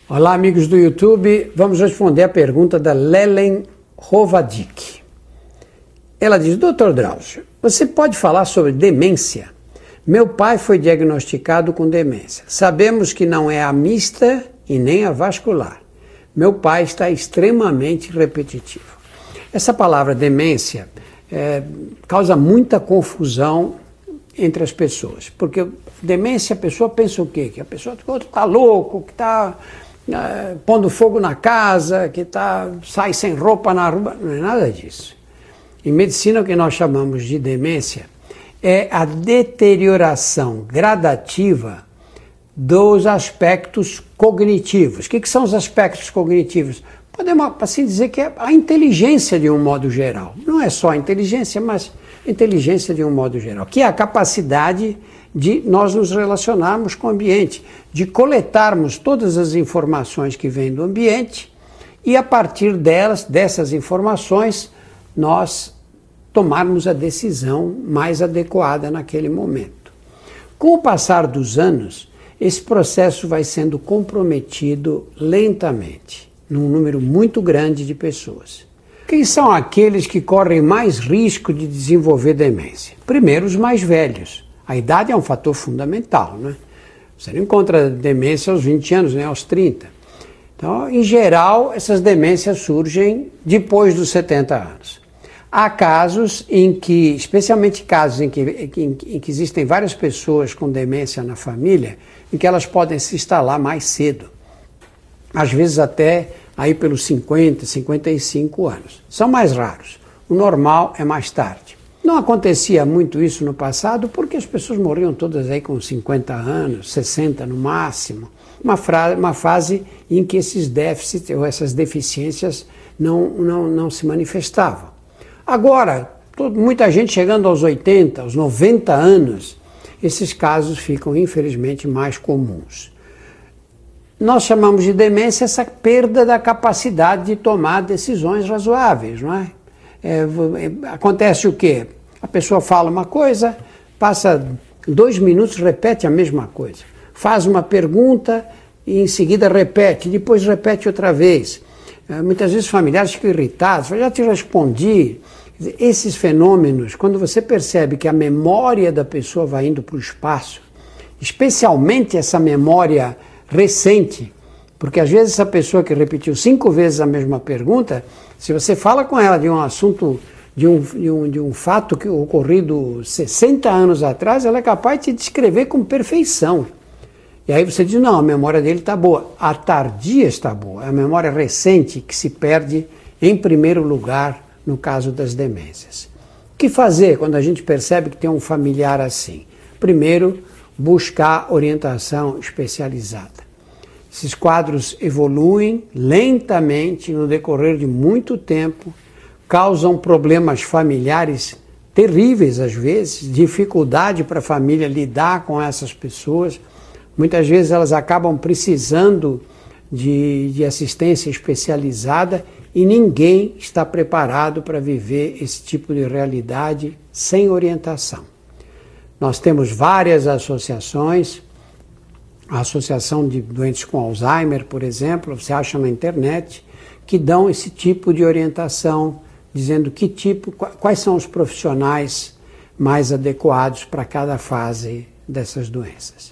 Olá, amigos do YouTube. Vamos responder a pergunta da Lelen Rovadic. Ela diz: Dr. Drauzio, você pode falar sobre demência? Meu pai foi diagnosticado com demência. Sabemos que não é a mista e nem a vascular. Meu pai está extremamente repetitivo. Essa palavra demência causa muita confusão entre as pessoas. Porque demência, a pessoa pensa o quê? Que a pessoa está louco, que está pondo fogo na casa, que sai sem roupa na rua. Não é nada disso. Em medicina, o que nós chamamos de demência é a deterioração gradativa dos aspectos cognitivos. O que são os aspectos cognitivos? Podemos assim dizer que é a inteligência de um modo geral. Não é só a inteligência, mas inteligência de um modo geral, que é a capacidade de nós nos relacionarmos com o ambiente, de coletarmos todas as informações que vêm do ambiente e a partir dessas informações, nós tomarmos a decisão mais adequada naquele momento. Com o passar dos anos, esse processo vai sendo comprometido lentamente, num número muito grande de pessoas. Quem são aqueles que correm mais risco de desenvolver demência? Primeiro, os mais velhos. A idade é um fator fundamental, né? Você não encontra demência aos 20 anos, nem aos 30. Então, em geral, essas demências surgem depois dos 70 anos. Há casos em que, especialmente casos em que existem várias pessoas com demência na família, em que elas podem se instalar mais cedo. Às vezes até aí pelos 50, 55 anos. São mais raros. O normal é mais tarde. Não acontecia muito isso no passado porque as pessoas morriam todas aí com 50 anos, 60 no máximo. Uma fase em que esses déficits ou essas deficiências não se manifestavam. Agora, muita gente chegando aos 80, aos 90 anos, esses casos ficam infelizmente mais comuns. Nós chamamos de demência essa perda da capacidade de tomar decisões razoáveis, não é? Acontece o quê? A pessoa fala uma coisa, passa 2 minutos, repete a mesma coisa. Faz uma pergunta e em seguida repete, depois repete outra vez. Muitas vezes familiares ficam irritados, já te respondi. Esses fenômenos, quando você percebe que a memória da pessoa vai indo para o espaço, especialmente essa memória recente, porque às vezes essa pessoa que repetiu 5 vezes a mesma pergunta, se você fala com ela de um assunto, de um fato que ocorrido 60 anos atrás, ela é capaz de te descrever com perfeição. E aí você diz, não, a memória dele está boa. A tardia está boa, é a memória recente que se perde em primeiro lugar no caso das demências. O que fazer quando a gente percebe que tem um familiar assim? Primeiro, buscar orientação especializada. Esses quadros evoluem lentamente no decorrer de muito tempo, causam problemas familiares terríveis às vezes, dificuldade para a família lidar com essas pessoas. Muitas vezes elas acabam precisando de assistência especializada e ninguém está preparado para viver esse tipo de realidade sem orientação. Nós temos várias associações, a Associação de Doentes com Alzheimer, por exemplo, você acha na internet, que dão esse tipo de orientação, dizendo quais são os profissionais mais adequados para cada fase dessas doenças.